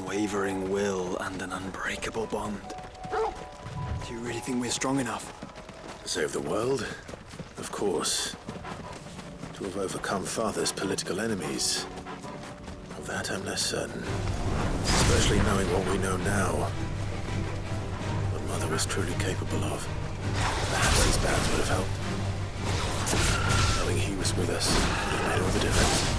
unwavering will and an unbreakable bond. Do you really think we're strong enough? To save the world? Of course. To have overcome Father's political enemies. Of that I'm less certain. Especially knowing what we know now. What Mother was truly capable of. Perhaps his bands would have helped. Knowing he was with us would have made all the difference.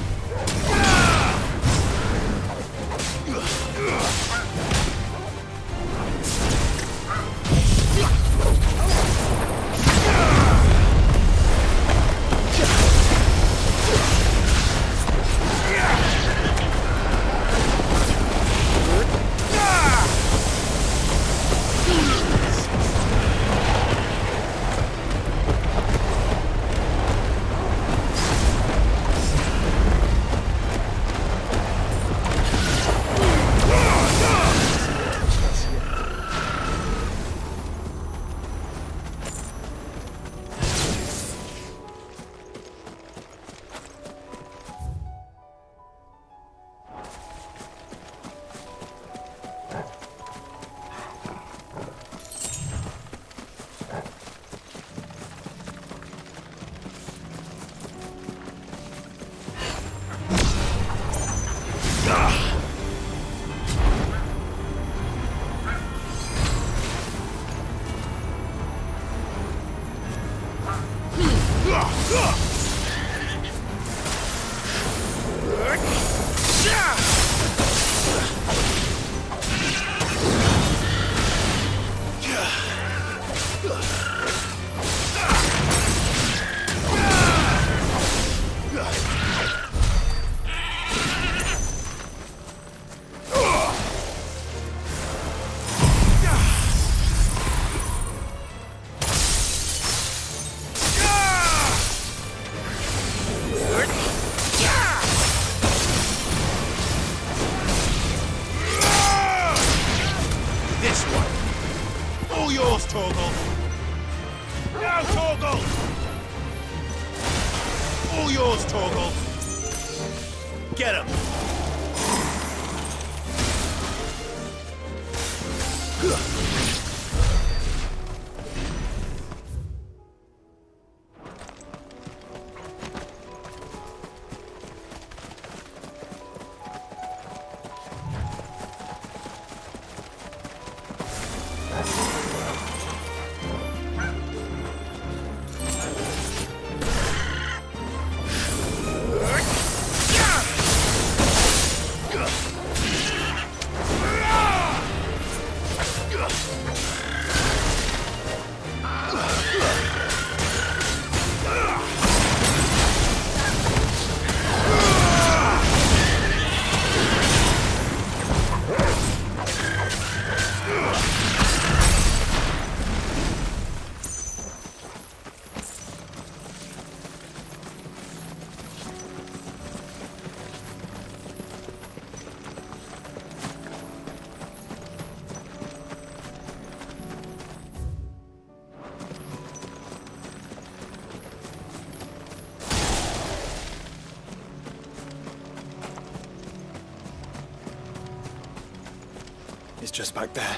It's just back there.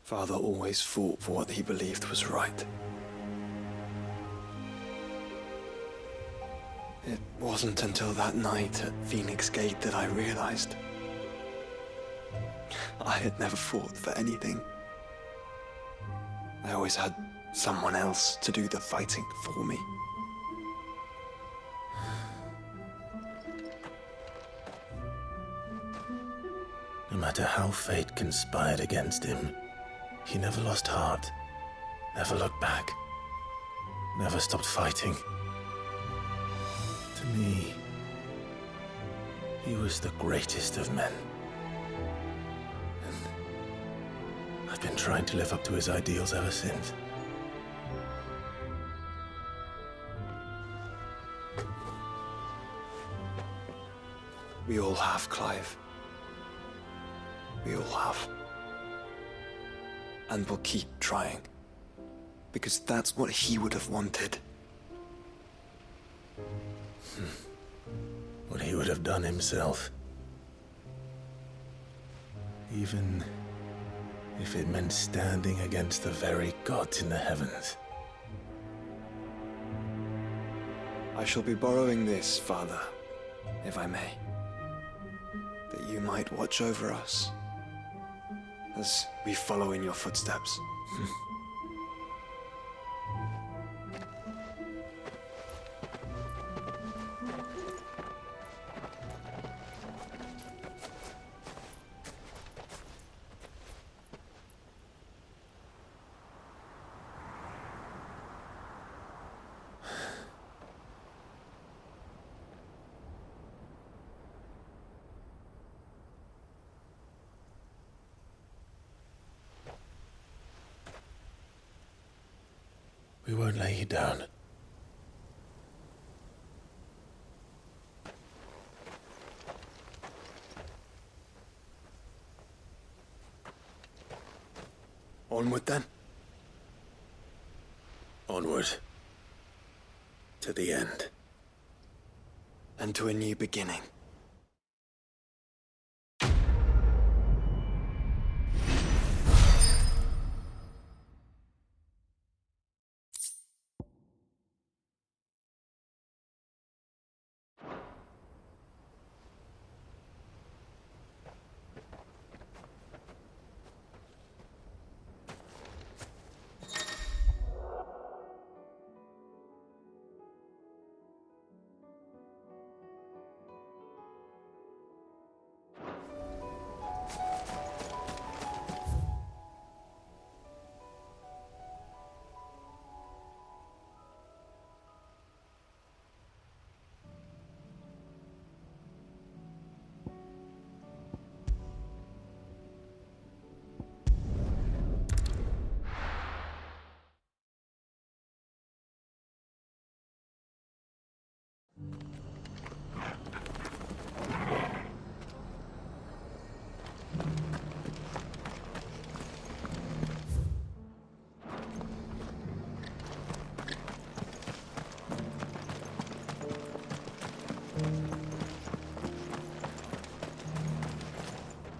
Father always fought for what he believed was right. It wasn't until that night at Phoenix Gate that I realized I had never fought for anything. I always had someone else to do the fighting for me. No matter how fate conspired against him, he never lost heart, never looked back, never stopped fighting. To me, he was the greatest of men. And I've been trying to live up to his ideals ever since. We all have, Clive. We all have. And we'll keep trying. Because that's what he would have wanted. What he would have done himself. Even if it meant standing against the very gods in the heavens. I shall be borrowing this, Father, if I may. That you might watch over us as we follow in your footsteps. We won't lay you down. Onward then. Onward. To the end. And to a new beginning.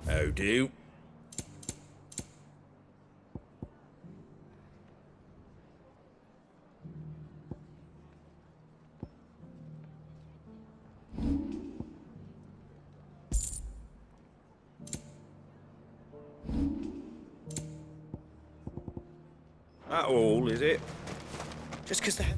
How do? That all, is it? Just 'cause they have...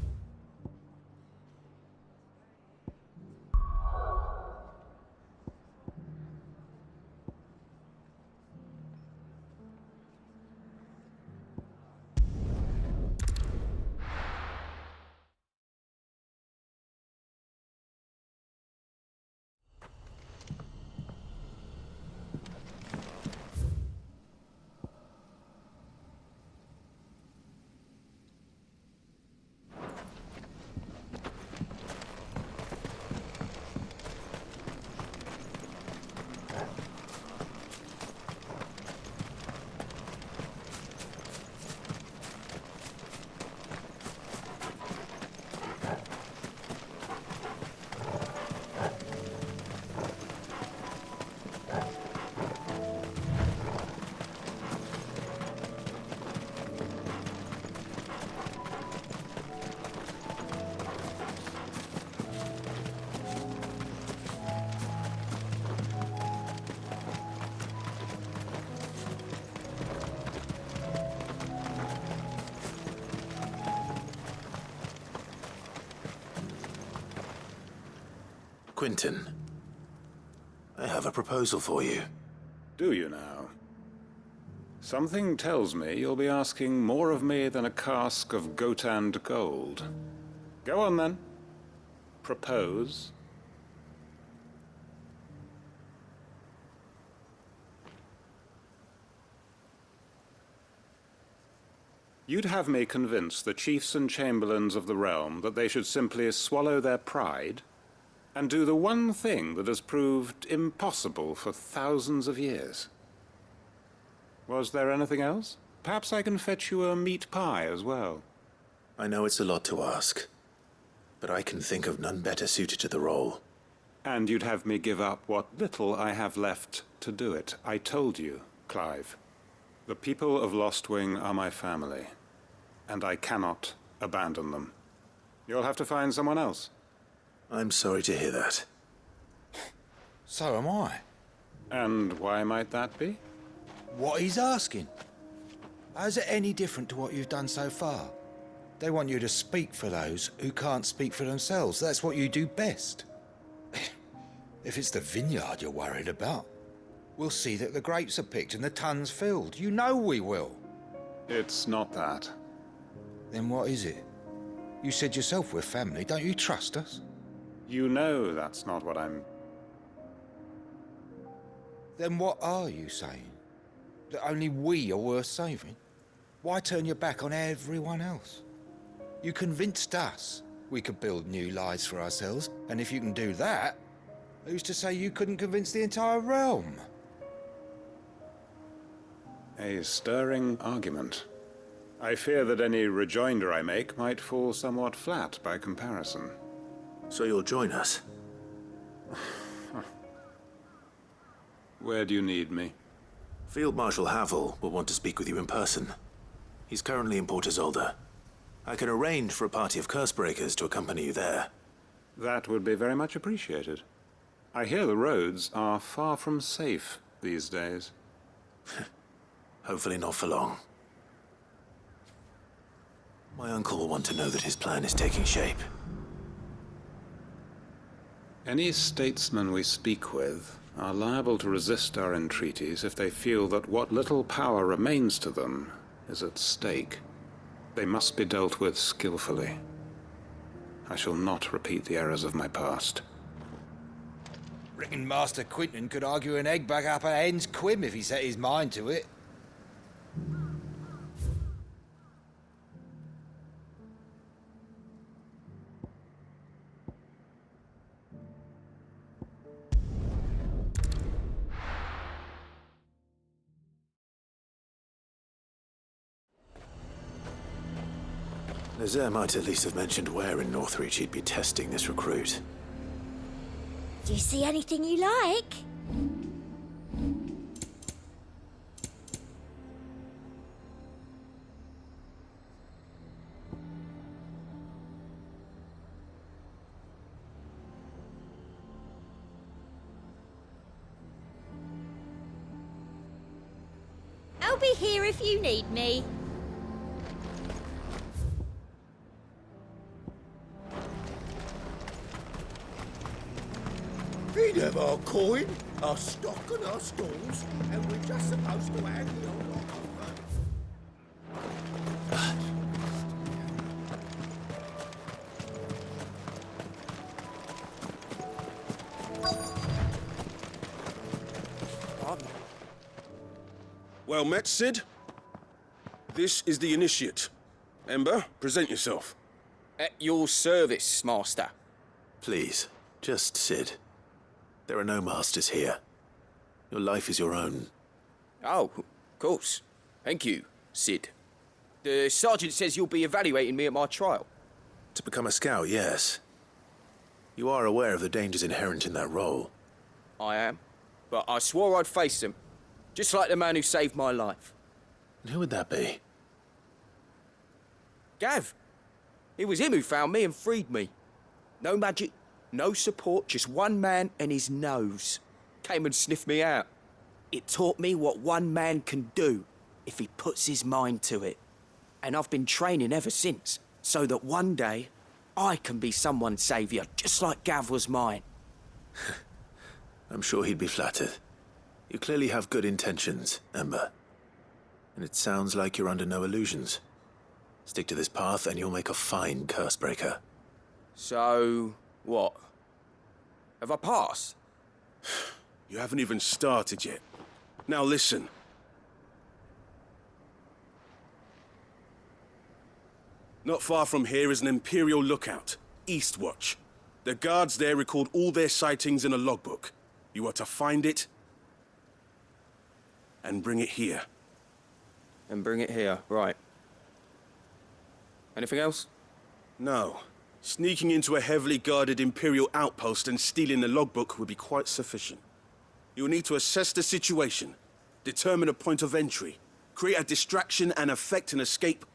Quentin, I have a proposal for you. Do you now? Something tells me you'll be asking more of me than a cask of Gotand gold. Go on then. Propose. You'd have me convince the chiefs and chamberlains of the realm that they should simply swallow their pride and do the one thing that has proved impossible for thousands of years. Was there anything else? Perhaps I can fetch you a meat pie as well. I know it's a lot to ask, but I can think of none better suited to the role. And you'd have me give up what little I have left to do it. I told you, Clive. The people of Lost Wing are my family, and I cannot abandon them. You'll have to find someone else. I'm sorry to hear that. So am I. And why might that be? What he's asking. How's it any different to what you've done so far? They want you to speak for those who can't speak for themselves. That's what you do best. If it's the vineyard you're worried about, we'll see that the grapes are picked and the tons filled. You know we will. It's not that. Then what is it? You said yourself we're family. Don't you trust us? You know that's not what I'm... Then what are you saying? That only we are worth saving? Why turn your back on everyone else? You convinced us we could build new lives for ourselves, and if you can do that, who's to say you couldn't convince the entire realm? A stirring argument. I fear that any rejoinder I make might fall somewhat flat by comparison. So you'll join us? Where do you need me? Field Marshal Havel will want to speak with you in person. He's currently in Port Isolde. I can arrange for a party of Cursebreakers to accompany you there. That would be very much appreciated. I hear the roads are far from safe these days. Hopefully not for long. My uncle will want to know that his plan is taking shape. Any statesmen we speak with are liable to resist our entreaties if they feel that what little power remains to them is at stake. They must be dealt with skillfully. I shall not repeat the errors of my past. Reckon Master Quinton could argue an egg back up a hen's quim if he set his mind to it. Nazaire might at least have mentioned where in Northreach he'd be testing this recruit. Do you see anything you like? I'll be here if you need me. We'd have our coin, our stock and our stalls, and we're just supposed to hang the old lot over. Well met, Sid. This is the initiate. Ember, present yourself. At your service, Master. Please, just Sid. There are no masters here. Your life is your own. Oh, of course. Thank you, Sid. The sergeant says you'll be evaluating me at my trial. To become a scout, yes. You are aware of the dangers inherent in that role. I am. But I swore I'd face them. Just like the man who saved my life. And who would that be? Gav. It was him who found me and freed me. No magic, no support, just one man and his nose. Came and sniffed me out. It taught me what one man can do if he puts his mind to it. And I've been training ever since, so that one day I can be someone's saviour, just like Gav was mine. I'm sure he'd be flattered. You clearly have good intentions, Ember. And it sounds like you're under no illusions. Stick to this path and you'll make a fine Cursebreaker. So, what? Have I passed? You haven't even started yet. Now listen. Not far from here is an Imperial lookout, Eastwatch. The guards there record all their sightings in a logbook. You are to find it and bring it here. And bring it here, right. Anything else? No. Sneaking into a heavily guarded Imperial outpost and stealing the logbook would be quite sufficient. You'll need to assess the situation, determine a point of entry, create a distraction and effect an escape,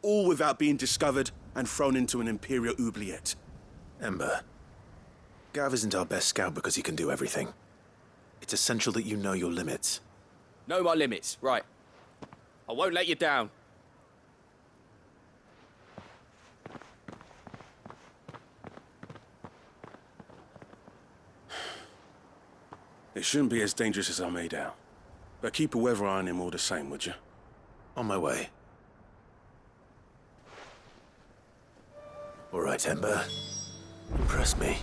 all without being discovered and thrown into an Imperial oubliette. Ember, Gav isn't our best scout because he can do everything. It's essential that you know your limits. Know my limits, right. I won't let you down. It shouldn't be as dangerous as I made out. But keep a weather eye on him all the same, would you? On my way. All right, Ember. Impress me.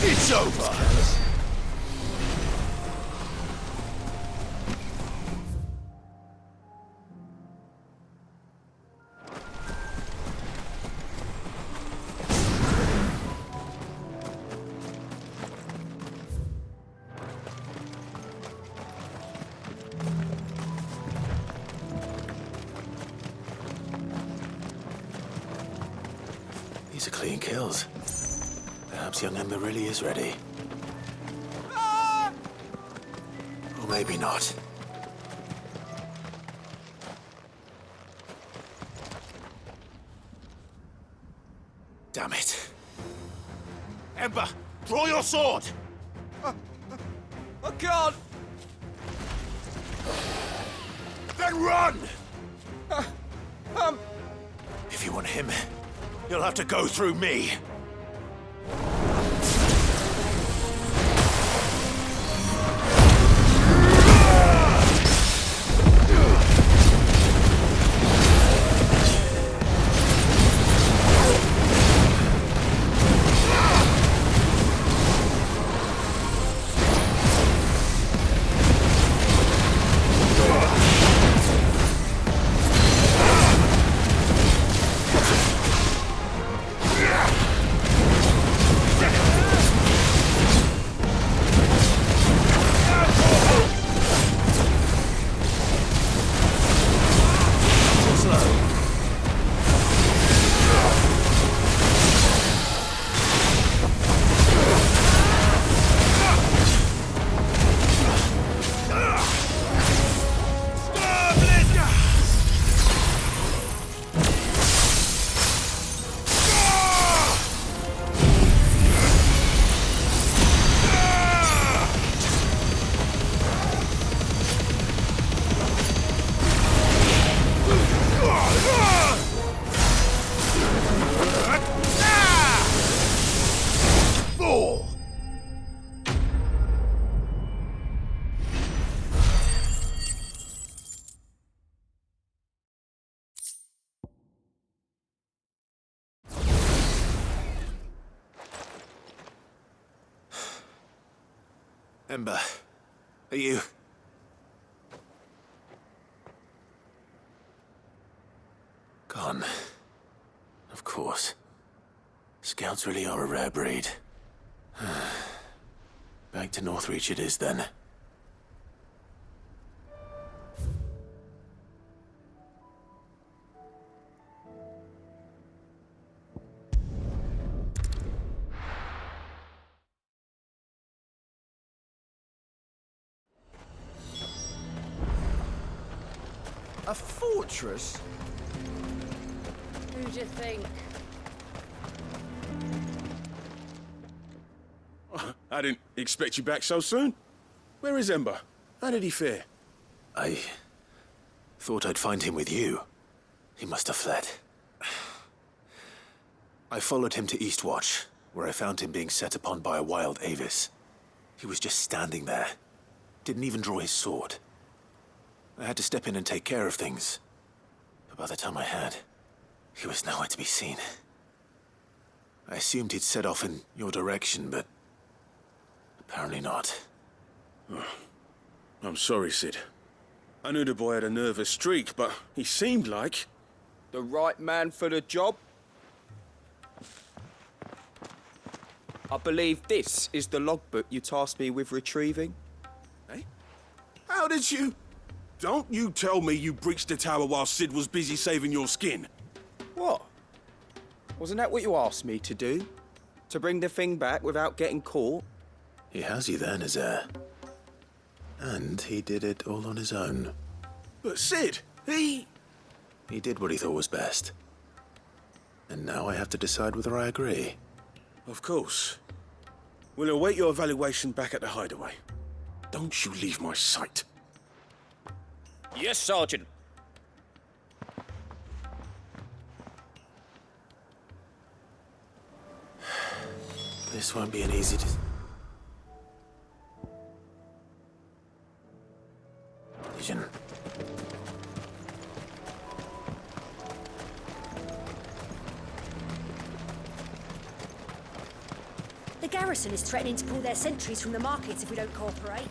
It's over! These are clean kills. Perhaps young Ember really is ready. Or maybe not. Damn it. Ember, draw your sword! I can't! Then run! If you want him, you'll have to go through me. Ember, are you... Gone. Of course. Scouts really are a rare breed. Back to Northreach it is, then. A fortress? Who'd you think? I didn't expect you back so soon. Where is Ember? How did he fare? I thought I'd find him with you. He must have fled. I followed him to Eastwatch, where I found him being set upon by a wild Avis. He was just standing there. Didn't even draw his sword. I had to step in and take care of things. But by the time I had, he was nowhere to be seen. I assumed he'd set off in your direction, but apparently not. I'm sorry, Sid. I knew the boy had a nervous streak, but he seemed like... The right man for the job? I believe this is the logbook you tasked me with retrieving. Eh? How did you... Don't you tell me you breached the tower while Sid was busy saving your skin. What? Wasn't that what you asked me to do? To bring the thing back without getting caught? He has you there, Nazaire. And he did it all on his own. But Sid, he did what he thought was best. And now I have to decide whether I agree. Of course. We'll await your evaluation back at the hideaway. Don't you leave my sight. Yes, Sergeant. This won't be an easy decision. The garrison is threatening to pull their sentries from the markets if we don't cooperate.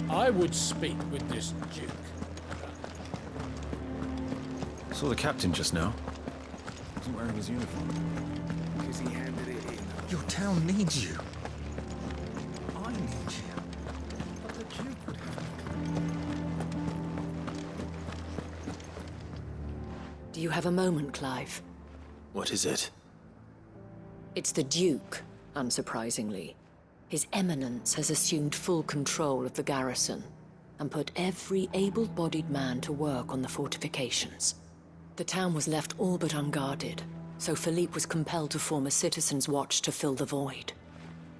I would speak with this Duke. Saw the captain just now. Wasn't wearing his uniform. Because he handed it in. Your town needs you. I need you. But the Duke would have... Do you have a moment, Clive? What is it? It's the Duke, unsurprisingly. His Eminence has assumed full control of the garrison and put every able-bodied man to work on the fortifications. The town was left all but unguarded, so Philippe was compelled to form a citizens' watch to fill the void.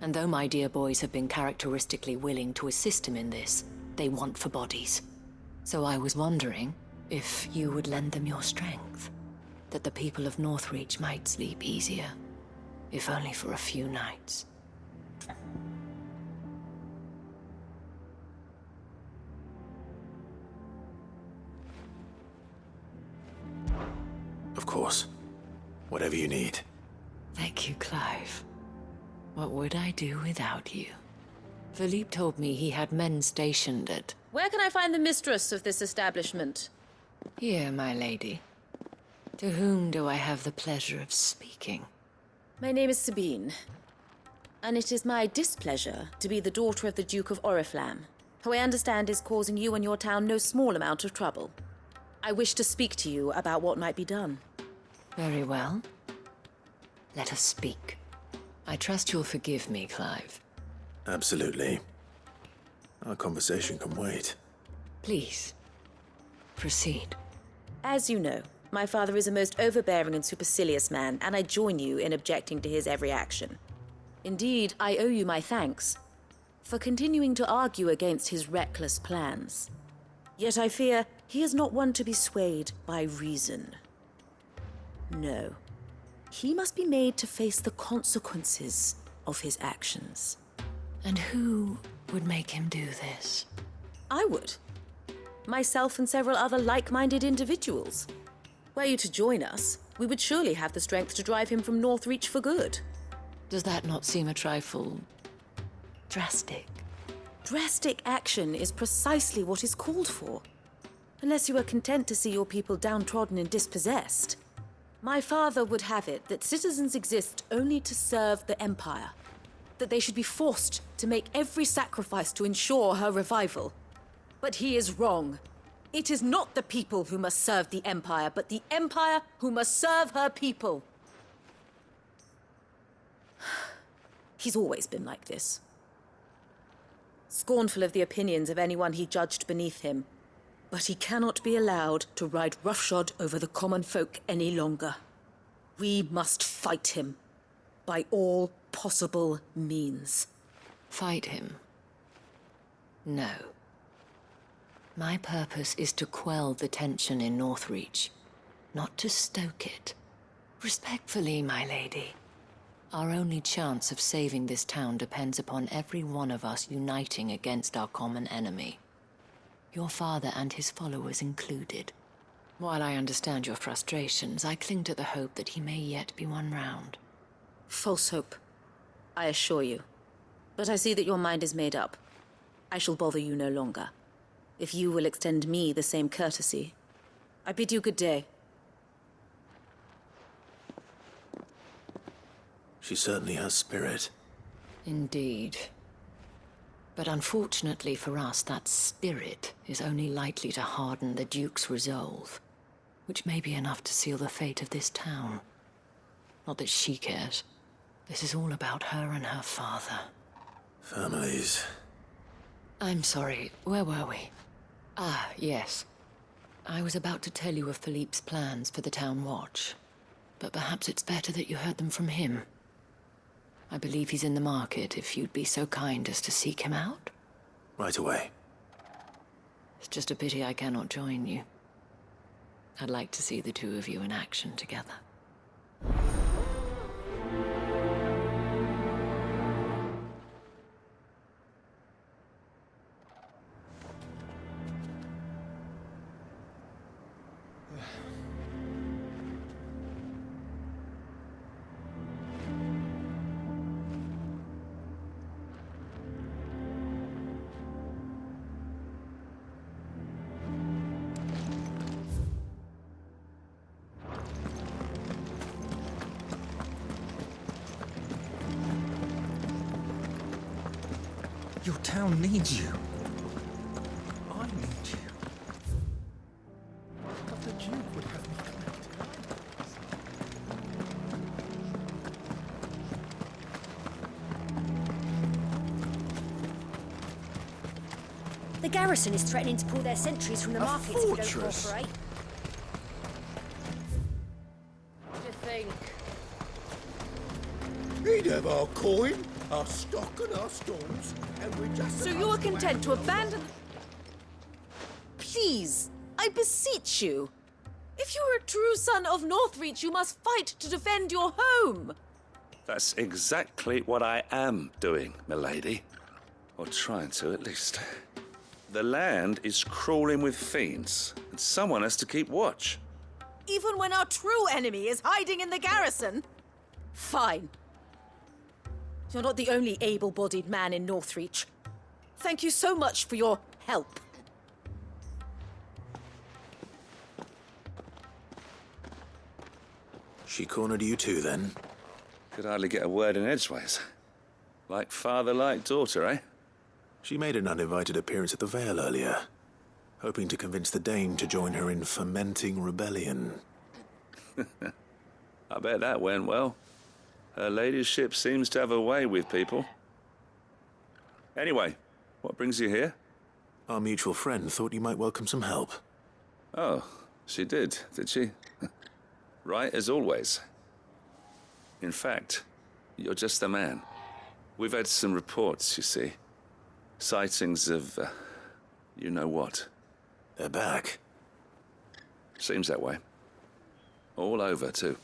And though my dear boys have been characteristically willing to assist him in this, they want for bodies. So I was wondering if you would lend them your strength, that the people of Northreach might sleep easier, if only for a few nights. Of course. Whatever you need. Thank you, Clive. What would I do without you? Philippe told me he had men stationed at... Where can I find the mistress of this establishment? Here, my lady. To whom do I have the pleasure of speaking? My name is Sabine, and it is my displeasure to be the daughter of the Duke of Oriflamme, who I understand is causing you and your town no small amount of trouble. I wish to speak to you about what might be done. Very well. Let us speak. I trust you'll forgive me, Clive. Absolutely. Our conversation can wait. Please, proceed. As you know, my father is a most overbearing and supercilious man, and I join you in objecting to his every action. Indeed, I owe you my thanks for continuing to argue against his reckless plans. Yet I fear he is not one to be swayed by reason. No. He must be made to face the consequences of his actions. And who would make him do this? I would. Myself and several other like-minded individuals. Were you to join us, we would surely have the strength to drive him from Northreach for good. Does that not seem a trifle... Drastic. Drastic action is precisely what is called for. Unless you are content to see your people downtrodden and dispossessed. My father would have it that citizens exist only to serve the Empire. That they should be forced to make every sacrifice to ensure her revival. But he is wrong. It is not the people who must serve the Empire, but the Empire who must serve her people. He's always been like this. Scornful of the opinions of anyone he judged beneath him. But he cannot be allowed to ride roughshod over the common folk any longer. We must fight him. By all possible means. Fight him? No. My purpose is to quell the tension in Northreach, not to stoke it. Respectfully, my lady. Our only chance of saving this town depends upon every one of us uniting against our common enemy. Your father and his followers included. While I understand your frustrations, I cling to the hope that he may yet be won round. False hope, I assure you. But I see that your mind is made up. I shall bother you no longer. If you will extend me the same courtesy, I bid you good day. She certainly has spirit. Indeed. But unfortunately for us, that spirit is only likely to harden the Duke's resolve, which may be enough to seal the fate of this town. Not that she cares. This is all about her and her father. Families. I'm sorry, where were we? Ah, yes. I was about to tell you of Philippe's plans for the town watch, but perhaps it's better that you heard them from him. I believe he's in the market, if you'd be so kind as to seek him out. Right away. It's just a pity I cannot join you. I'd like to see the two of you in action together. Your town needs you. I need you. But the Duke would have me connected. The garrison is threatening to pull their sentries from the markets if we don't fortress? cooperate. To think. He'd have our coin, our stock and our stalls, and we're just So you are content to abandon... Please, I beseech you. If you are a true son of Northreach, you must fight to defend your home. That's exactly what I am doing, milady. Or trying to, at least. The land is crawling with fiends, and someone has to keep watch. Even when our true enemy is hiding in the garrison? Fine. You're not the only able-bodied man in Northreach. Thank you so much for your help. She cornered you too, then? Could hardly get a word in edgeways. Like father, like daughter, eh? She made an uninvited appearance at the Vale earlier, hoping to convince the Dane to join her in fomenting rebellion. I bet that went well. Her ladyship seems to have a way with people. Anyway, what brings you here? Our mutual friend thought you might welcome some help. Oh, she did she? Right as always. In fact, you're just the man. We've had some reports, you see. Sightings of, you know what. They're back. Seems that way. All over, too.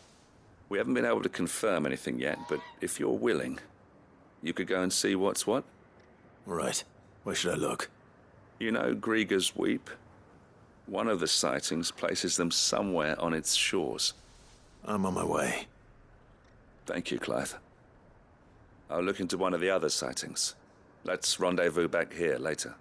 We haven't been able to confirm anything yet, but if you're willing, you could go and see what's what. Right. Where should I look? You know Grieger's Weep? One of the sightings places them somewhere on its shores. I'm on my way. Thank you, Clive. I'll look into one of the other sightings. Let's rendezvous back here later.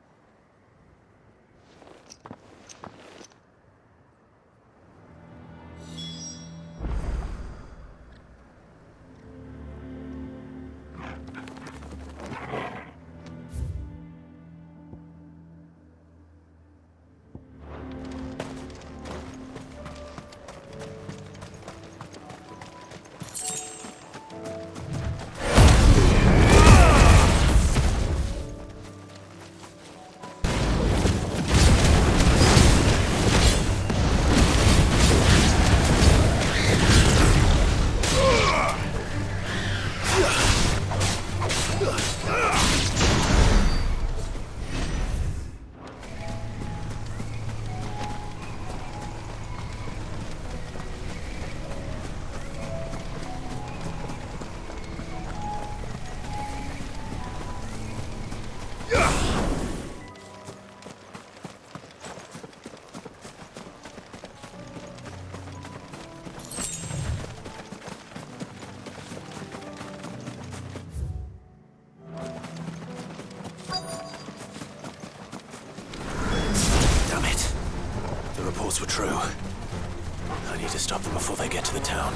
Were true. I need to stop them before they get to the town.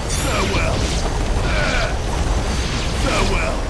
Farewell. Farewell.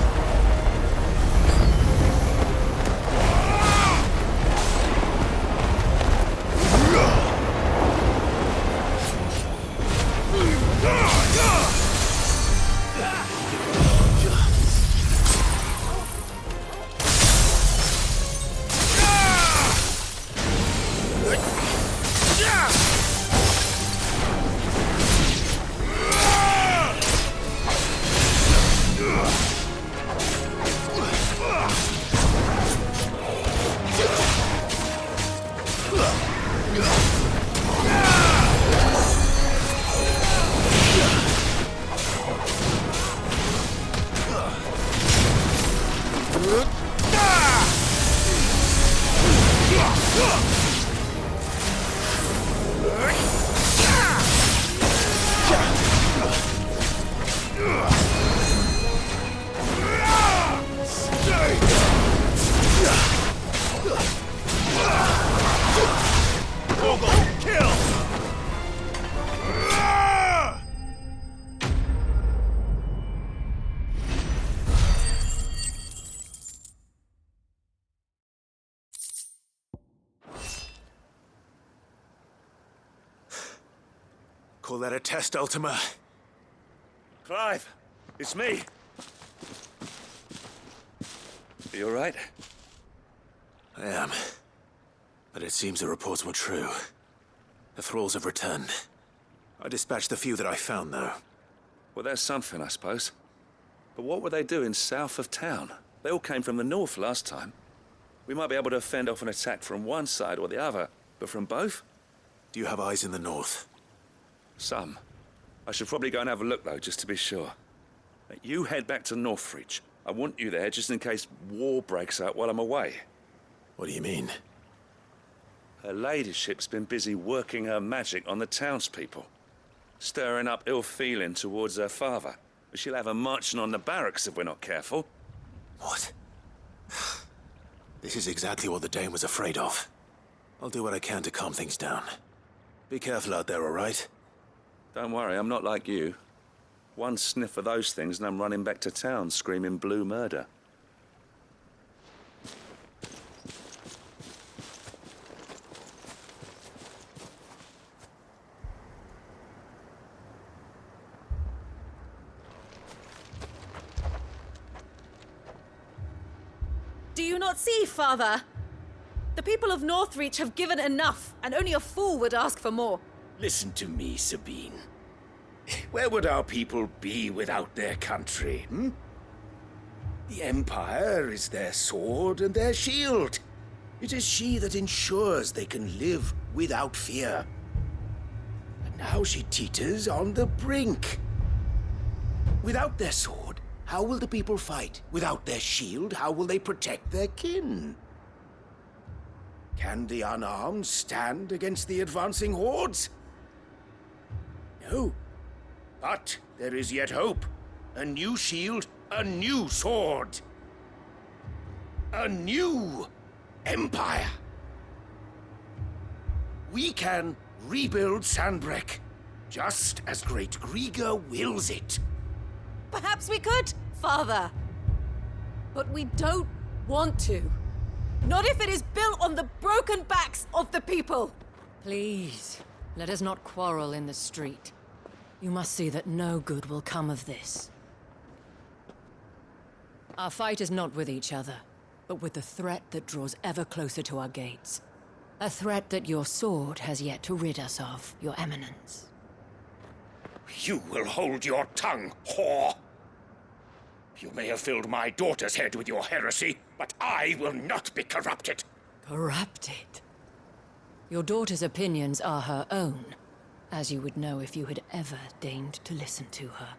Call that a test, Ultima? Clive, it's me. Are you all right? I am. But it seems the reports were true. The thralls have returned. I dispatched the few that I found, though. Well, there's something, I suppose. But what were they doing south of town? They all came from the north last time. We might be able to fend off an attack from one side or the other, but from both? Do you have eyes in the north? Some. I should probably go and have a look, though, just to be sure. You head back to Northreach. I want you there just in case war breaks out while I'm away. What do you mean? Her ladyship's been busy working her magic on the townspeople, stirring up ill feeling towards her father. She'll have her marching on the barracks if we're not careful. What? This is exactly what the Dane was afraid of. I'll do what I can to calm things down. Be careful out there, all right? Don't worry, I'm not like you. One sniff of those things and I'm running back to town screaming blue murder. Do you not see, Father? The people of Northreach have given enough, and only a fool would ask for more. Listen to me, Sabine. Where would our people be without their country, hmm? The Empire is their sword and their shield. It is she that ensures they can live without fear. And now she teeters on the brink. Without their sword, How will the people fight? Without their shield, how will they protect their kin? Can the unarmed stand against the advancing hordes? No. But there is yet hope. A new shield, a new sword. A new empire. We can rebuild Sandbreck, just as Great Griga wills it. Perhaps we could, Father. But we don't want to. Not if it is built on the broken backs of the people. Please, let us not quarrel in the street. You must see that no good will come of this. Our fight is not with each other, but with the threat that draws ever closer to our gates. A threat that your sword has yet to rid us of, Your Eminence. You will hold your tongue, whore! You may have filled my daughter's head with your heresy, but I will not be corrupted. Corrupted? Your daughter's opinions are her own, as you would know if you had ever deigned to listen to her.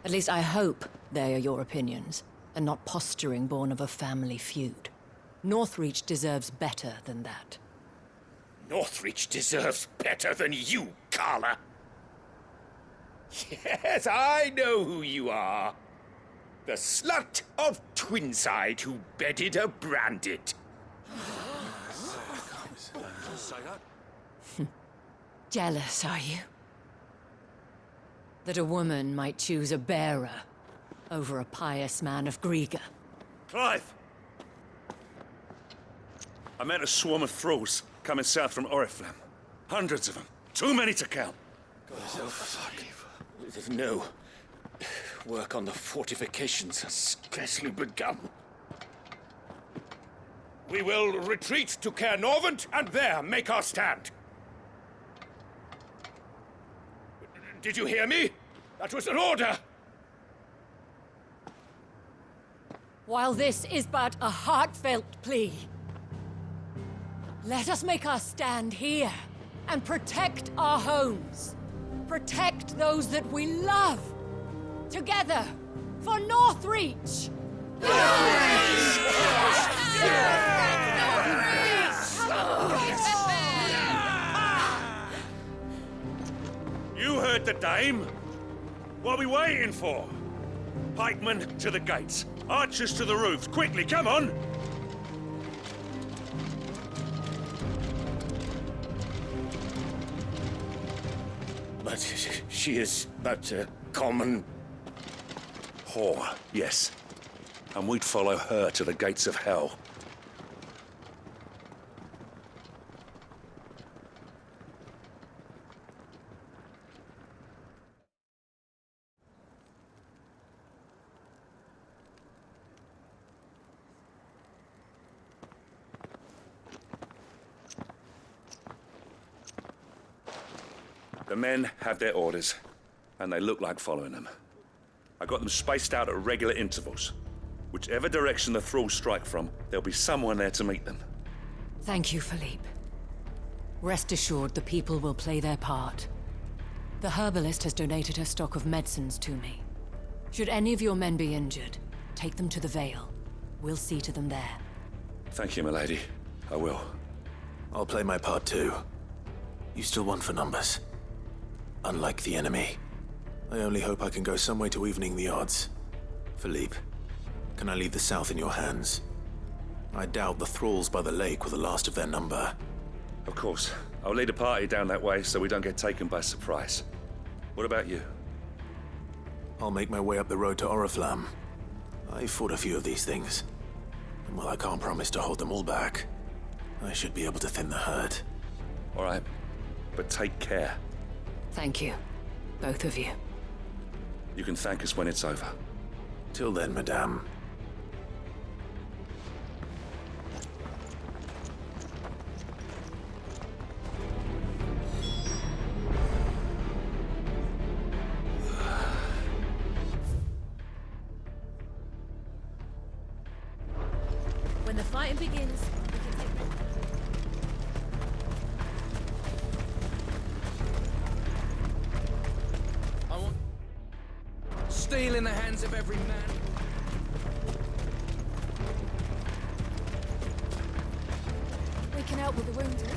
At least I hope they are your opinions, and not posturing born of a family feud. Northreach deserves better than that. Northreach deserves better than you, Carla. Yes, I know who you are. The slut of Twinside who bedded a Branded. Jealous, are you? That a woman might choose a bearer over a pious man of Griga. Clive! I met a swarm of thralls coming south from Oriflamme. Hundreds of them. Too many to count. No. Work on the fortifications has scarcely begun. We will retreat to Caer Norvent and there make our stand. Did you hear me? That was an order! While this is but a heartfelt plea, let us make our stand here and protect our homes. Protect those that we love. Together, for Northreach! You heard the dame. What are we waiting for? Pikemen to the gates. Archers to the roofs. Quickly, come on! But she is but a common... Whore, yes. And we'd follow her to the gates of hell. The men have their orders, and they look like following them. I got them spaced out at regular intervals. Whichever direction the thralls strike from, there'll be someone there to meet them. Thank you, Philippe. Rest assured the people will play their part. The herbalist has donated her stock of medicines to me. Should any of your men be injured, take them to the Vale. We'll see to them there. Thank you, milady. I will. I'll play my part too. You still want for numbers. Unlike the enemy. I only hope I can go some way to evening the odds. Philippe, can I leave the south in your hands? I doubt the thralls by the lake were the last of their number. Of course. I'll lead a party down that way so we don't get taken by surprise. What about you? I'll make my way up the road to Oriflamme. I fought a few of these things. And while I can't promise to hold them all back, I should be able to thin the herd. All right. But take care. Thank you, both of you. You can thank us when it's over. Till then, madame. When the fighting begins, we can take them. steel in the hands of every man. We can help with the wounded.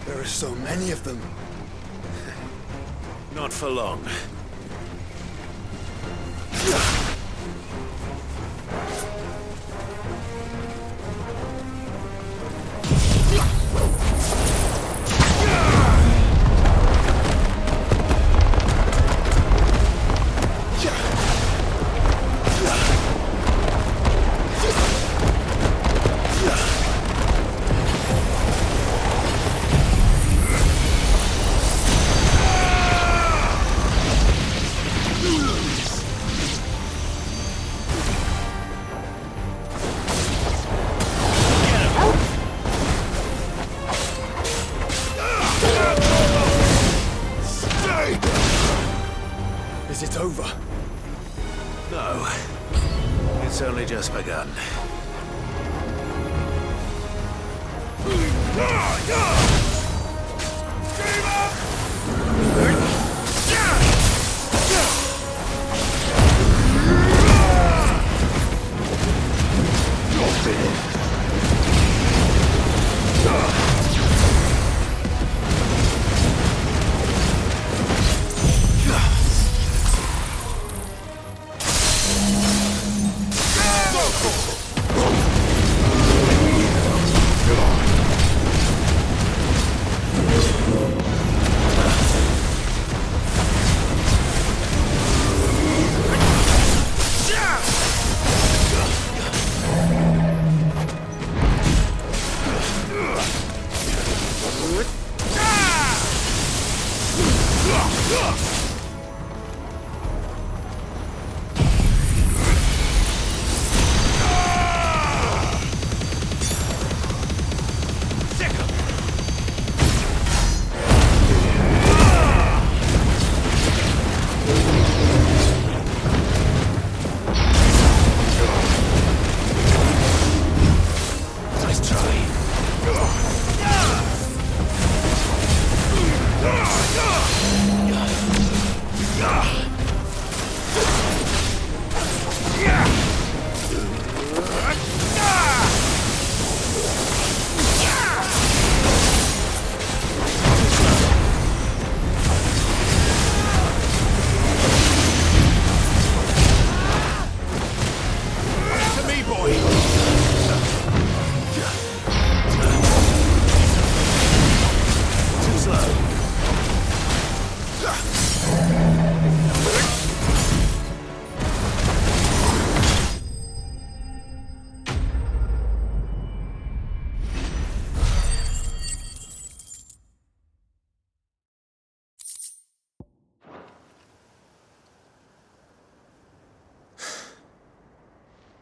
There are so many of them. Not for long. Is it over? No. It's only just begun.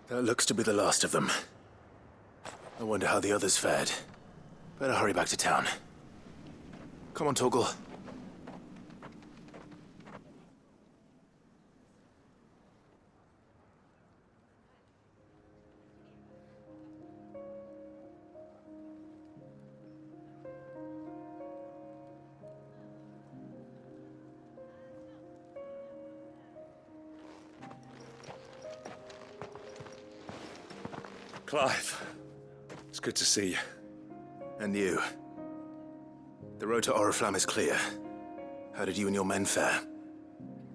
That looks to be the last of them. I wonder how the others fared. Better hurry back to town. Come on, Torgal. Clive, it's good to see you. And you. The road to Oriflamme is clear. How did you and your men fare?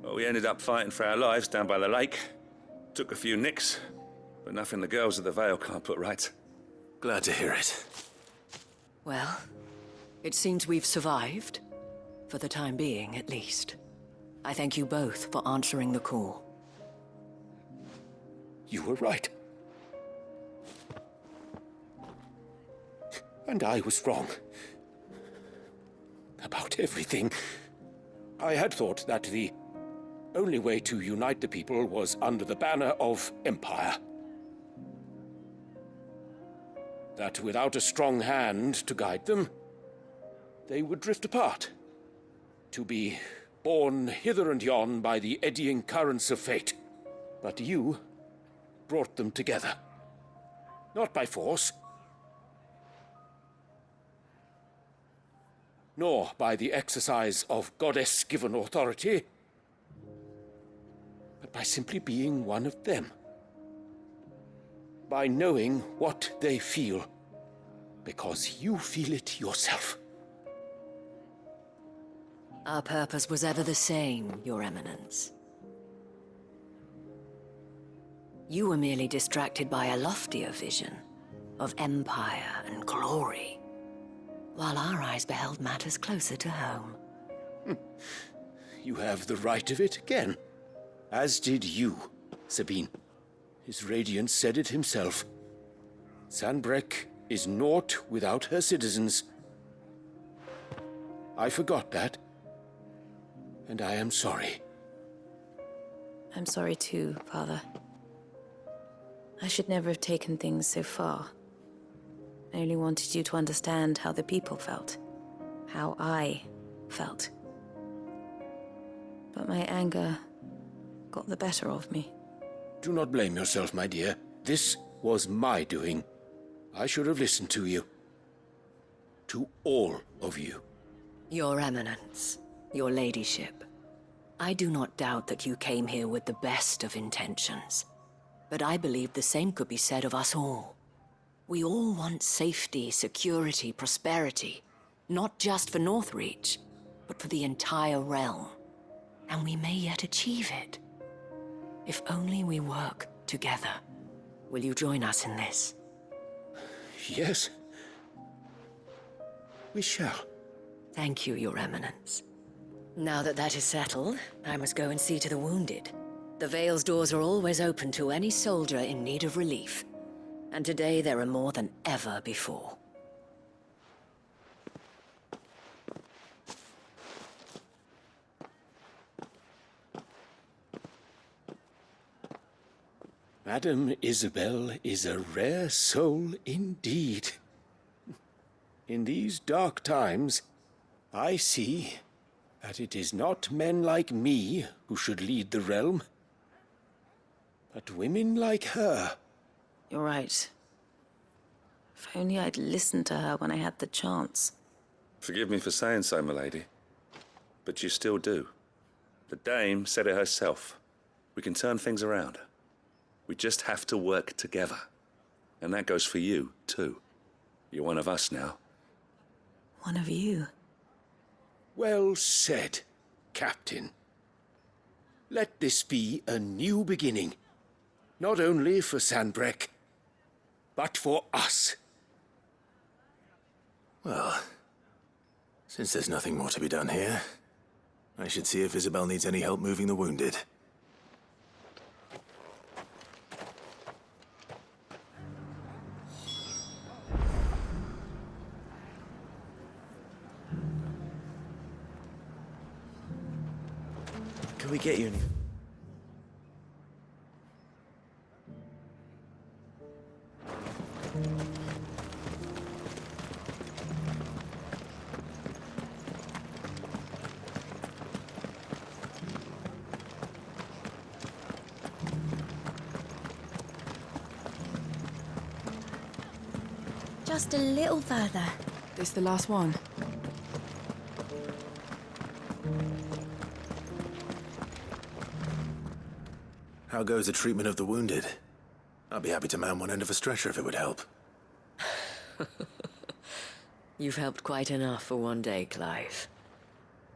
Well, we ended up fighting for our lives down by the lake. Took a few nicks, but nothing the girls of the Vale can't put right. Glad to hear it. Well, it seems we've survived. For the time being, at least. I thank you both for answering the call. You were right. And I was wrong. About everything. I had thought that the only way to unite the people was under the banner of Empire. That without a strong hand to guide them, they would drift apart, to be borne hither and yon by the eddying currents of fate. But you brought them together. Not by force, nor by the exercise of goddess-given authority, but by simply being one of them. By knowing what they feel, because you feel it yourself. Our purpose was ever the same, Your Eminence. You were merely distracted by a loftier vision of empire and glory, while our eyes beheld matters closer to home. You have the right of it again. As did you, Sabine. His radiance said it himself. Sanbreque is naught without her citizens. I forgot that, and I am sorry. I'm sorry too, Father. I should never have taken things so far. I only wanted you to understand how the people felt. How I felt. But my anger got the better of me. Do not blame yourself, my dear. This was my doing. I should have listened to you. To all of you. Your Eminence, your ladyship, I do not doubt that you came here with the best of intentions. But I believe the same could be said of us all. We all want safety, security, prosperity. Not just for Northreach, but for the entire realm. And we may yet achieve it. If only we work together. Will you join us in this? Yes. We shall. Thank you, Your Eminence. Now that that is settled, I must go and see to the wounded. The Vale's doors are always open to any soldier in need of relief. And today there are more than ever before. Madame Isabel is a rare soul indeed. In these dark times, I see that it is not men like me who should lead the realm, but women like her. You're right. If only I'd listened to her when I had the chance. Forgive me for saying so, milady, but you still do. The dame said it herself. We can turn things around. We just have to work together. And that goes for you, too. You're one of us now. One of you? Well said, Captain. Let this be a new beginning. Not only for Sanbreque, but for us. Well, since there's nothing more to be done here, I should see if Isabel needs any help moving the wounded. Can we get you any? Just a little further. This the last one? How goes the treatment of the wounded? I'd be happy to man one end of a stretcher if it would help. You've helped quite enough for one day, Clive.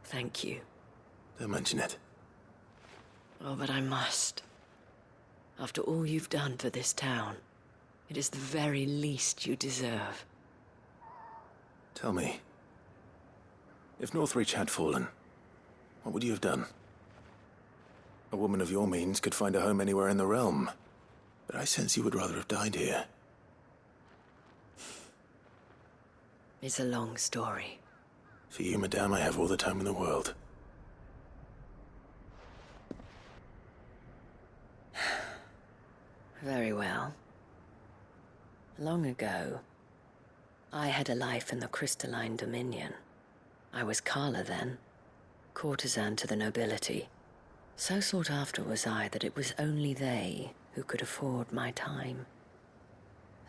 Thank you. Don't mention it. Oh, but I must. After all you've done for this town, it is the very least you deserve. Tell me, if Northreach had fallen, what would you have done? A woman of your means could find a home anywhere in the realm, but I sense you would rather have died here. It's a long story. For you, madame, I have all the time in the world. Very well. Long ago, I had a life in the Crystalline Dominion. I was Carla then, courtesan to the nobility. So sought after was I that it was only they who could afford my time.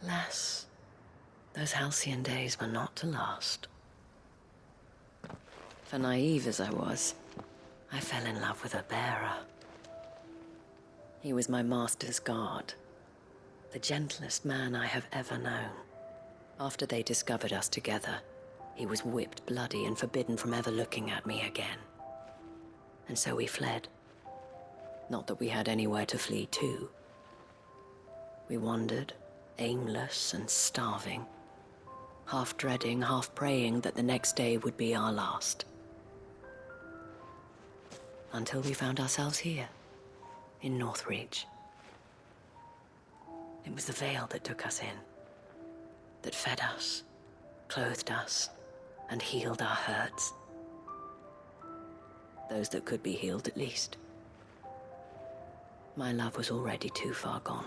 Alas, those halcyon days were not to last. For naive as I was, I fell in love with a bearer. He was my master's guard, the gentlest man I have ever known. After they discovered us together, he was whipped bloody and forbidden from ever looking at me again. And so we fled. Not that we had anywhere to flee to. We wandered, aimless and starving, half dreading, half praying that the next day would be our last. Until we found ourselves here, in Northreach. It was the Vale that took us in, that fed us, clothed us, and healed our hurts. Those that could be healed, at least. My love was already too far gone.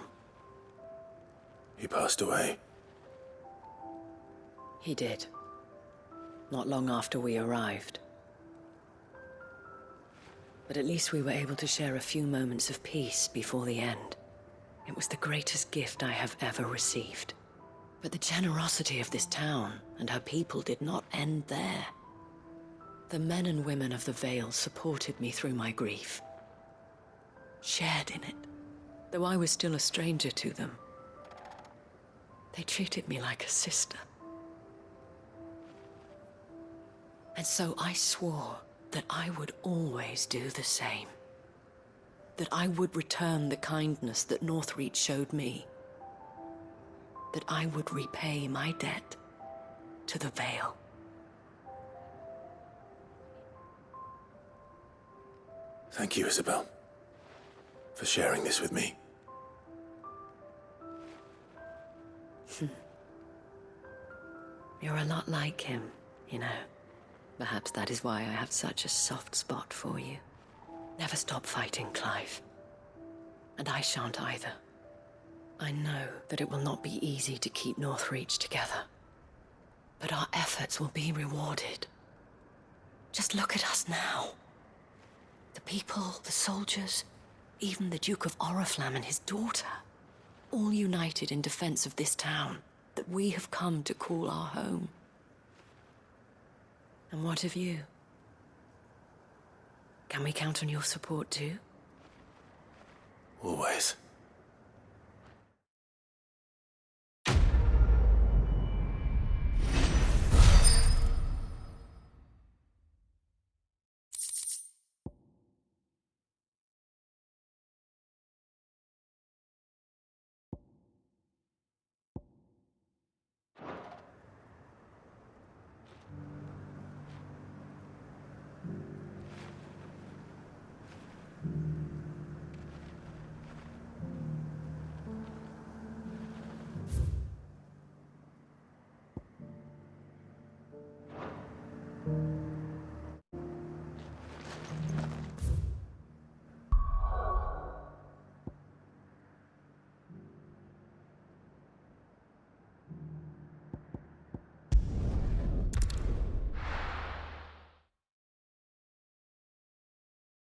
He passed away. He did. Not long after we arrived. But at least we were able to share a few moments of peace before the end. It was the greatest gift I have ever received. But the generosity of this town and her people did not end there. The men and women of the Vale supported me through my grief, shared in it, though I was still a stranger to them. They treated me like a sister. And so I swore that I would always do the same. That I would return the kindness that Northreach showed me. That I would repay my debt to the Vale. Thank you, Isabel, for sharing this with me. You're a lot like him, you know. Perhaps that is why I have such a soft spot for you. Never stop fighting, Clive. And I shan't either. I know that it will not be easy to keep Northreach together. But our efforts will be rewarded. Just look at us now. The people, the soldiers, even the Duke of Oriflamme and his daughter, all united in defense of this town that we have come to call our home. And what of you? Can we count on your support too? Always.